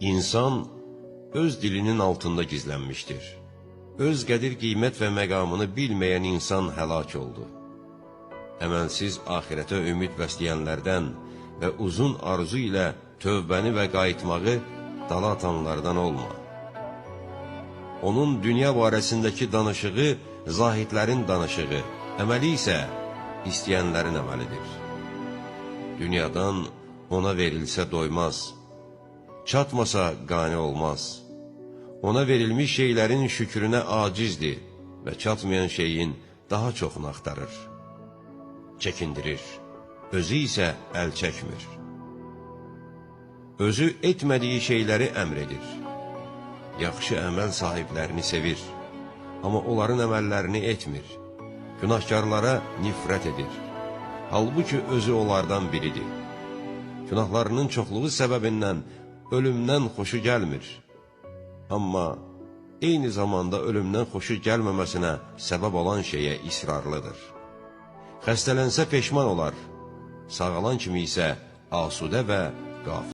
İnsan öz dilinin altında gizlənmişdir. Öz qədir qiymət və məqamını bilməyən insan həlak oldu. Əməlsiz axirətə ümid bəsləyənlərdən və uzun arzu ilə tövbəni və qayıtmağı dala atanlardan olma. Onun dünya barəsindəki danışığı zahidlərin danışığı, əməli isə istəyənlərin əməlidir. Dünyadan ona verilsə doymaz, çatmasa qane olmaz. Ona verilmiş şeylərin şükrünə acizdir və çatmayan şeyin daha çoxunu axtarır. Çəkindirir, özü isə əl çəkmir. Özü etmədiyi şeyləri əmr edir. Yaxşı əməl sahiblərini sevir, amma onların əməllərini etmir. Günahkarlara nifrət edir. Halbuki özü onlardan biridir. Günahlarının çoxluğu səbəbindən ölümdən xoşu gəlmir. Amma eyni zamanda ölümdən xoşu gəlməməsinə səbəb olan şeyə israrlıdır. Xəstələnsə peşman olar, sağalan kimi isə asudə və qafil